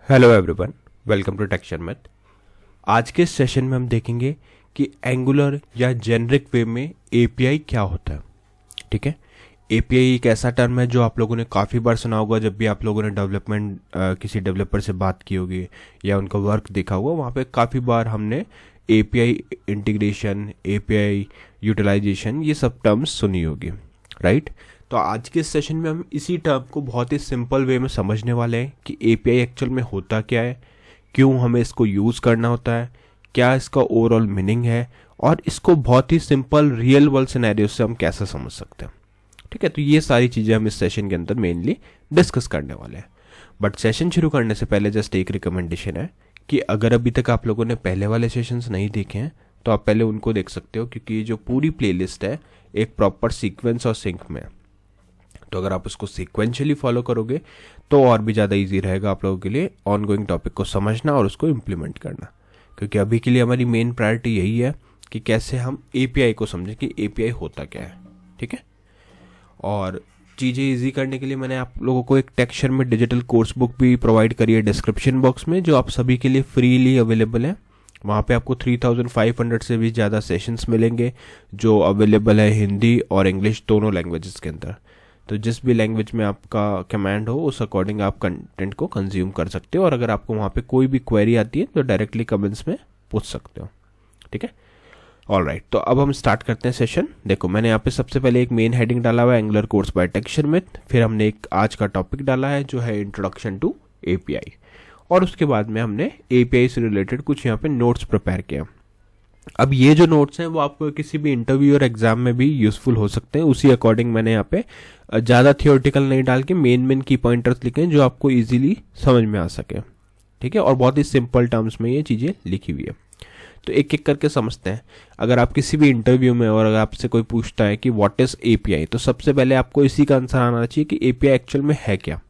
Hello everyone, welcome to टेक्शन math. आज के सेशन में हम देखेंगे कि एंगुलर या जेनरिक वे में एपीआई क्या होता है। ठीक है, एपीआई एक ऐसा टर्म है जो आप लोगों ने काफ़ी बार सुना होगा जब भी आप लोगों ने किसी डेवलपर से बात की होगी या उनका वर्क देखा होगा। वहाँ पे काफ़ी बार हमने एपीआई इंटीग्रेशन, एपीआई यूटिलाइजेशन, ये सब टर्म्स सुनी होगी, राइट। तो आज के सेशन में हम इसी टर्म को बहुत ही सिंपल वे में समझने वाले हैं कि एपीआई एक्चुअल में होता क्या है, क्यों हमें इसको यूज़ करना होता है, क्या इसका ओवरऑल मीनिंग है और इसको बहुत ही सिंपल रियल वर्ल्ड सिनेरियो से हम कैसे समझ सकते हैं। ठीक है, तो ये सारी चीज़ें हम इस सेशन के अंदर मेनली डिस्कस करने वाले हैं। बट सेशन शुरू करने से पहले जस्ट एक रिकमेंडेशन है कि अगर अभी तक आप लोगों ने पहले वाले सेशंस नहीं देखे हैं तो आप पहले उनको देख सकते हो, क्योंकि ये जो पूरी प्लेलिस्ट है एक प्रॉपर सीक्वेंस और सिंक में है। तो अगर आप उसको सीक्वेंशियली फॉलो करोगे तो और भी ज़्यादा इजी रहेगा आप लोगों के लिए ऑनगोइंग टॉपिक को समझना और उसको इम्प्लीमेंट करना, क्योंकि अभी के लिए हमारी मेन प्रायोरिटी यही है कि कैसे हम एपीआई को समझें कि एपीआई होता क्या है। ठीक है, और चीज़ें इजी करने के लिए मैंने आप लोगों को एक टेक्सचर में डिजिटल कोर्स बुक भी प्रोवाइड करी है डिस्क्रिप्शन बॉक्स में, जो आप सभी के लिए फ्रीली अवेलेबल है। वहाँ पे आपको 3500 से भी ज़्यादा सेशंस मिलेंगे जो अवेलेबल है हिंदी और इंग्लिश दोनों लैंग्वेजेस के अंदर। तो जिस भी लैंग्वेज में आपका कमांड हो उस अकॉर्डिंग आप कंटेंट को कंज्यूम कर सकते हो, और अगर आपको वहाँ पे कोई भी क्वेरी आती है तो डायरेक्टली कमेंट्स में पूछ सकते हो। ठीक है, ऑलराइट, तो अब हम स्टार्ट करते हैं सेशन। देखो, मैंने यहाँ पे सबसे पहले एक मेन हेडिंग डाला हुआ है angular course by texture math, फिर हमने एक आज का टॉपिक डाला है जो है इंट्रोडक्शन टू एपीआई, और उसके बाद में हमने एपीआई से रिलेटेड कुछ यहाँ पे नोट्स प्रिपेयर किया। अब ये जो नोट्स हैं वो आपको किसी भी इंटरव्यू और एग्जाम में भी यूजफुल हो सकते हैं। उसी अकॉर्डिंग मैंने यहाँ पे ज़्यादा थियोरेटिकल नहीं डाल के मेन की पॉइंटर्स लिखे हैं जो आपको इजीली समझ में आ सके। ठीक है, और बहुत ही सिंपल टर्म्स में ये चीज़ें लिखी हुई है। तो एक एक करके समझते हैं। अगर आप किसी भी इंटरव्यू में और अगर आपसे कोई पूछता है कि व्हाट इज़ एपीआई, तो सबसे पहले आपको इसी का आंसर आना चाहिए कि एपीआई एक्चुअल में है क्या।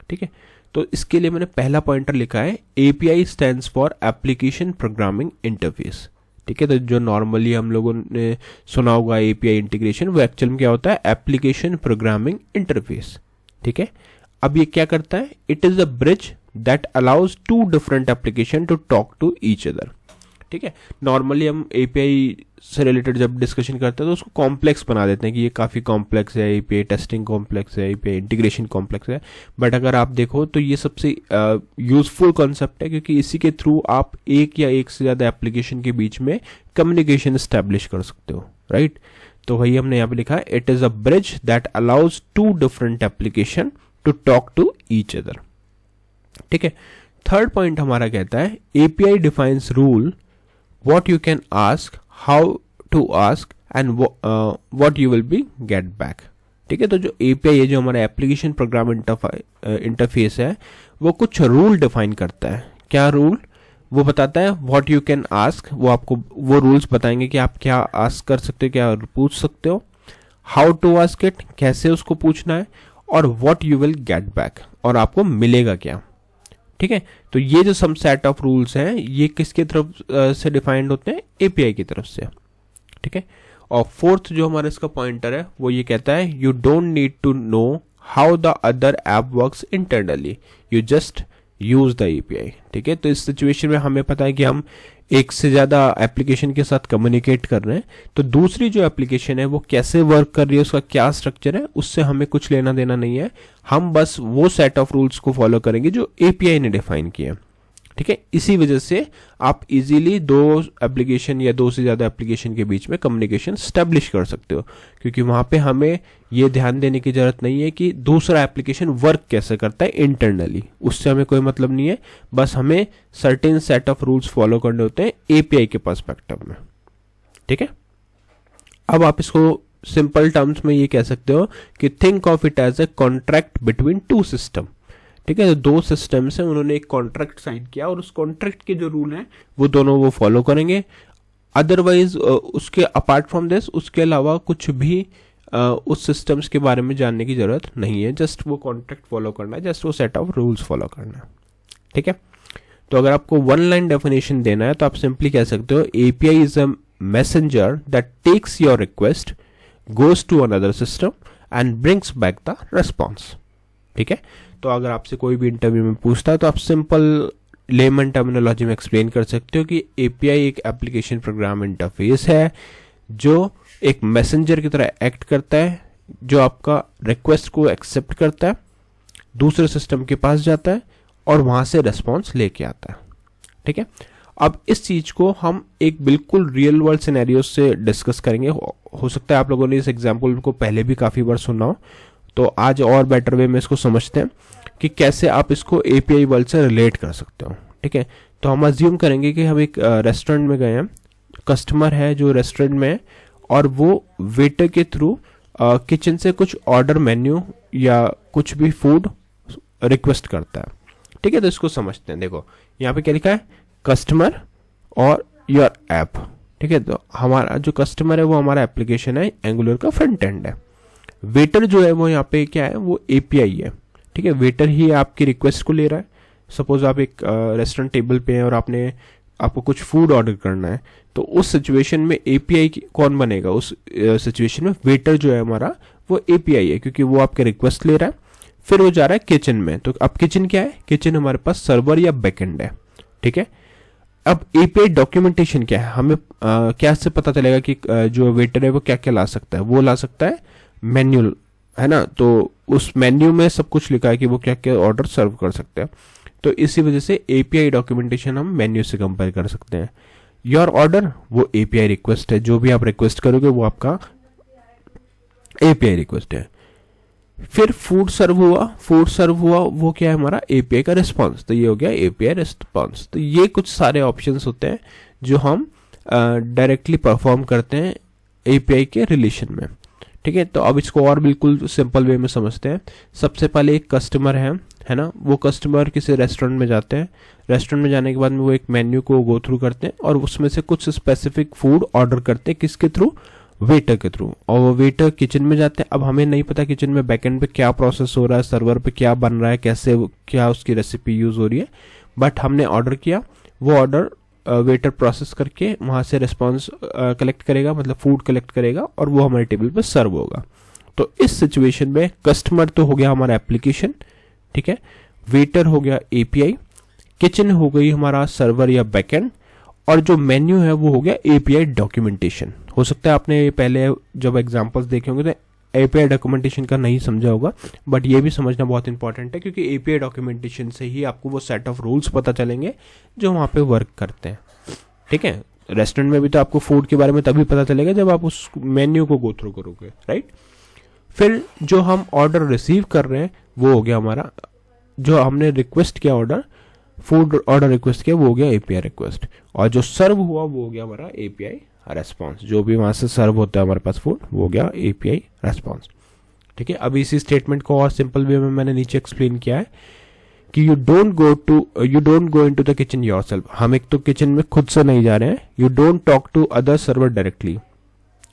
ठीक है, तो इसके लिए मैंने पहला पॉइंटर लिखा है API stands for application programming interface. ठीक है, तो जो नॉर्मली हम लोगों ने सुना होगा एपीआई इंटीग्रेशन, वो एक्चुअल में क्या होता है, एप्लीकेशन प्रोग्रामिंग इंटरफेस। ठीक है, अब ये क्या करता है, it is a bridge that allows to different application to talk to each other. ठीक है, नॉर्मली हम एपीआई से रिलेटेड जब डिस्कशन करते हैं तो उसको कॉम्प्लेक्स बना देते हैं कि ये काफ़ी कॉम्प्लेक्स है, एपीआई टेस्टिंग कॉम्प्लेक्स है, एपीआई इंटीग्रेशन कॉम्प्लेक्स है। बट अगर आप देखो तो ये सबसे यूजफुल कॉन्सेप्ट है, क्योंकि इसी के थ्रू आप एक या एक से ज़्यादा एप्लीकेशन के बीच में कम्युनिकेशन स्टैब्लिश कर सकते हो, राइट। तो वही हमने यहाँ पे लिखा है, it is a bridge that allows to different application to talk to each other. ठीक है, थर्ड पॉइंट हमारा कहता है API defines rule what you can ask, how to ask and what you will be get back। ठीक है, तो जो API है, जो हमारा एप्लीकेशन प्रोग्राम इंटरफेस है, वो कुछ रूल डिफाइन करता है। क्या रूल? वो बताता है what you can ask, वो आपको वो रूल्स बताएंगे कि आप क्या आस्क कर सकते हो, क्या पूछ सकते हो। how to ask it, कैसे उसको पूछना है, और what you will get back, और आपको मिलेगा क्या। ठीक है, तो ये जो सम सेट ऑफ रूल्स हैं ये किसके तरफ से डिफाइंड होते हैं, एपीआई की तरफ से। ठीक है, और फोर्थ जो हमारा इसका पॉइंटर है वो ये कहता है you don't need to know how the other app works internally, you just use the API. ठीक है, तो इस सिचुएशन में हमें पता है कि हम एक से ज़्यादा एप्लीकेशन के साथ कम्युनिकेट कर रहे हैं, तो दूसरी जो एप्लीकेशन है वो कैसे वर्क कर रही है, उसका क्या स्ट्रक्चर है, उससे हमें कुछ लेना देना नहीं है। हम बस वो सेट ऑफ रूल्स को फॉलो करेंगे जो एपीआई ने डिफाइन किया। ठीक है, इसी वजह से आप इजीली दो एप्लीकेशन या दो से ज़्यादा एप्लीकेशन के बीच में कम्युनिकेशन स्टैब्लिश कर सकते हो, क्योंकि वहाँ पे हमें ये ध्यान देने की ज़रूरत नहीं है कि दूसरा एप्लीकेशन वर्क कैसे करता है इंटरनली, उससे हमें कोई मतलब नहीं है। बस हमें certain set of rules follow करने होते हैं एपीआई के पर्सपेक्टिव में। ठीक है, अब आप इसको सिंपल टर्म्स में ये कह सकते हो कि think of it as a contract between two system. ठीक है, तो दो सिस्टम्स हैं, उन्होंने एक कॉन्ट्रैक्ट साइन किया और उस कॉन्ट्रैक्ट के जो रूल हैं वो दोनों वो फॉलो करेंगे। अदरवाइज उसके अपार्ट फ्रॉम दिस, उसके अलावा कुछ भी उस सिस्टम्स के बारे में जानने की जरूरत नहीं है। जस्ट वो कॉन्ट्रैक्ट फॉलो करना है, जस्ट वो सेट ऑफ रूल्स फॉलो करना है। ठीक है, तो अगर आपको वन लाइन डेफिनेशन देना है तो आप सिंपली कह सकते हो API is a messenger that takes your request, goes to another system and brings back the response. ठीक है, तो अगर आपसे कोई भी इंटरव्यू में पूछता है तो आप सिंपल लेमन टर्मिनोलॉजी में एक्सप्लेन कर सकते हो कि एपीआई एक एप्लीकेशन प्रोग्राम इंटरफेस है जो एक मैसेंजर की तरह एक्ट करता है, जो आपका रिक्वेस्ट को एक्सेप्ट करता है, दूसरे सिस्टम के पास जाता है और वहां से रिस्पॉन्स लेके आता है। ठीक है, अब इस चीज को हम एक बिल्कुल रियल वर्ल्ड सिनेरियो से डिस्कस करेंगे। हो सकता है आप लोगों ने इस एग्जांपल को पहले भी काफी बार सुना हो, तो आज और बेटर वे में इसको समझते हैं कि कैसे आप इसको एपीआई वर्ल्ड से रिलेट कर सकते हो। ठीक है, तो हम अज्यूम करेंगे कि हम एक रेस्टोरेंट में गए हैं, कस्टमर है जो रेस्टोरेंट में है और वो वेटर के थ्रू किचन से कुछ ऑर्डर मेन्यू या कुछ भी फूड रिक्वेस्ट करता है। ठीक है, तो इसको समझते हैं। देखो यहाँ पे क्या लिखा है, कस्टमर और योर ऐप। ठीक है, तो हमारा जो कस्टमर है वो हमारा एप्लीकेशन है, एंगुलर का फ्रंट एंड है। वेटर जो है वो यहाँ पे क्या है, वो एपीआई है। ठीक है, वेटर ही आपकी रिक्वेस्ट को ले रहा है। सपोज आप एक रेस्टोरेंट टेबल पे हैं और आपको कुछ फूड ऑर्डर करना है, तो उस सिचुएशन में एपीआई कौन बनेगा? उस सिचुएशन में वेटर जो है हमारा वो एपीआई है, क्योंकि वो आपके रिक्वेस्ट ले रहा है, फिर वो जा रहा है किचन में। तो अब किचन क्या है? किचन हमारे पास सर्वर या बैकएंड है। ठीक है, अब एपीआई डॉक्यूमेंटेशन क्या है? हमें क्या से पता चलेगा कि जो वेटर है वो क्या क्या ला सकता है? वो ला सकता है मेन्यू, है ना, तो उस मेन्यू में सब कुछ लिखा है कि वो क्या क्या ऑर्डर सर्व कर सकते हैं। तो इसी वजह से एपीआई डॉक्यूमेंटेशन हम मेन्यू से कंपेयर कर सकते हैं। योर ऑर्डर वो एपीआई रिक्वेस्ट है, जो भी आप रिक्वेस्ट करोगे वो आपका एपीआई रिक्वेस्ट है। फिर फूड सर्व हुआ वो क्या है? हमारा एपीआई का रिस्पांस। तो ये हो गया एपीआई रिस्पांस। तो ये कुछ सारे ऑप्शंस होते हैं जो हम डायरेक्टली परफॉर्म करते हैं एपीआई के रिलेशन में। ठीक है, तो अब इसको और बिल्कुल सिंपल वे में समझते हैं। सबसे पहले एक कस्टमर है ना, वो कस्टमर किसी रेस्टोरेंट में जाते हैं। रेस्टोरेंट में जाने के बाद में वो एक मेन्यू को गो थ्रू करते हैं और उसमें से कुछ स्पेसिफिक फूड ऑर्डर करते हैं। किसके थ्रू? वेटर के थ्रू। और वो वेटर किचन में जाते हैं। अब हमें नहीं पता किचन में बैकएंड पे क्या प्रोसेस हो रहा है, सर्वर पे क्या बन रहा है, कैसे क्या उसकी रेसिपी यूज हो रही है, बट हमने ऑर्डर किया। वो ऑर्डर वेटर प्रोसेस करके वहां से रिस्पॉन्स कलेक्ट करेगा, मतलब फूड कलेक्ट करेगा और वो हमारे टेबल पे सर्व होगा। तो इस सिचुएशन में कस्टमर तो हो गया हमारा एप्लीकेशन, ठीक है, वेटर हो गया एपीआई, किचन हो गई हमारा सर्वर या बैकएंड, और जो मेन्यू है वो हो गया एपीआई डॉक्यूमेंटेशन। हो सकता है आपने पहले जब एग्जांपल्स देखे होंगे तो एपीआई डॉक्यूमेंटेशन का नहीं समझा होगा, बट ये भी समझना बहुत इंपॉर्टेंट है, क्योंकि एपीआई डॉक्यूमेंटेशन से ही आपको वो सेट ऑफ रूल्स पता चलेंगे जो वहां पे वर्क करते हैं। ठीक है, रेस्टोरेंट में भी तो आपको फूड के बारे में तभी पता चलेगा जब आप उस मेन्यू को गो थ्रू करोगे, राइट। फिर जो हम ऑर्डर रिसीव कर रहे हैं वो हो गया हमारा, जो हमने रिक्वेस्ट किया ऑर्डर, फूड ऑर्डर रिक्वेस्ट किया वो हो गया एपीआई रिक्वेस्ट, और जो सर्व हुआ वो हो गया हमारा एपीआई रेस्पॉन्स। जो भी वहां से सर्व होता है हमारे पास फूड वो हो गया एपीआई रेस्पॉन्स। ठीक है, अभी इसी स्टेटमेंट को और सिंपल वे में मैंने नीचे एक्सप्लेन किया है कि you don't go into the kitchen yourself. हम एक तो किचन में खुद से नहीं जा रहे हैं। You don't talk to other server directly,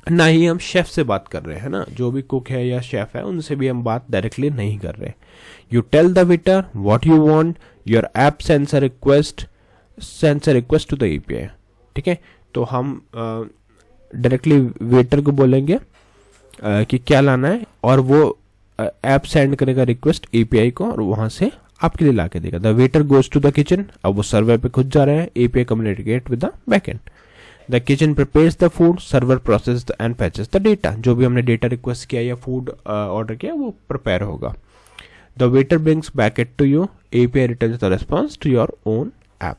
ना ही हम शेफ से बात कर रहे हैं ना, जो भी कुक है या शेफ है उनसे भी हम बात डायरेक्टली नहीं कर रहे। You tell the waiter what you want, your app sends a request to the API. ठीक है, तो हम डायरेक्टली वेटर को बोलेंगे कि क्या लाना है, और वो ऐप सेंड करेगा रिक्वेस्ट एपीआई को और वहां से आपके लिए ला के देगा। The waiter goes to the kitchen, अब वो सर्वर पे खुद जा रहे हैं, API communicate with the backend. The kitchen prepares the food, server process and fetches the data. जो भी हमने डेटा रिक्वेस्ट किया या फूड ऑर्डर किया वो प्रिपेयर होगा। The waiter brings back it to you, API returns the response to your own app.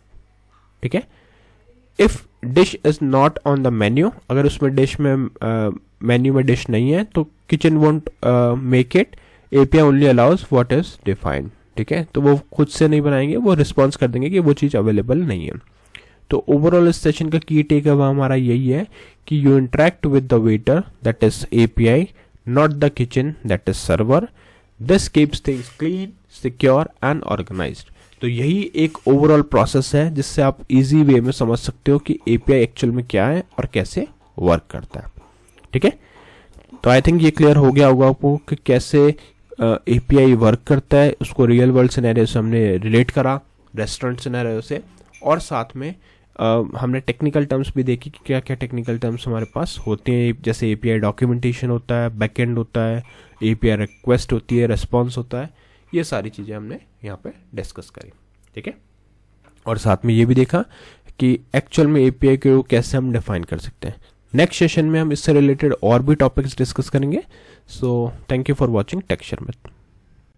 ठीक है, if dish is not on the menu, अगर उसमें डिश में मेन्यू में डिश नहीं है तो kitchen won't make it, API only allows what is defined. ठीक है, तो वो खुद से नहीं बनाएंगे, वो रिस्पॉन्स कर देंगे कि वो चीज अवेलेबल नहीं है। तो ओवरऑल इस सेशन का की टेक अवे हमारा यही है कि you interact with the waiter that is API, not the kitchen that is server. This keeps things clean, secure and organized. तो यही एक ओवरऑल प्रोसेस है जिससे आप इजी वे में समझ सकते हो कि एपीआई एक्चुअल में क्या है और कैसे वर्क करता है। ठीक है, तो आई थिंक ये क्लियर हो गया होगा आपको कि कैसे एपीआई वर्क करता है। उसको रियल वर्ल्ड सिनेरियो से हमने रिलेट करा, रेस्टोरेंट सिनेरियो से, और साथ में हमने टेक्निकल टर्म्स भी देखी कि क्या क्या टेक्निकल टर्म्स हमारे पास होते हैं, जैसे एपीआई डॉक्यूमेंटेशन होता है, बैकएंड होता है, एपीआई रिक्वेस्ट होती है, रिस्पॉन्स होता है। ये सारी चीज़ें हमने यहाँ पे डिस्कस करी, ठीक है। और साथ में ये भी देखा कि एक्चुअल में एपीआई को कैसे हम डिफाइन कर सकते हैं। नेक्स्ट सेशन में हम इससे रिलेटेड और भी टॉपिक्स डिस्कस करेंगे। So thank you for watching texture math.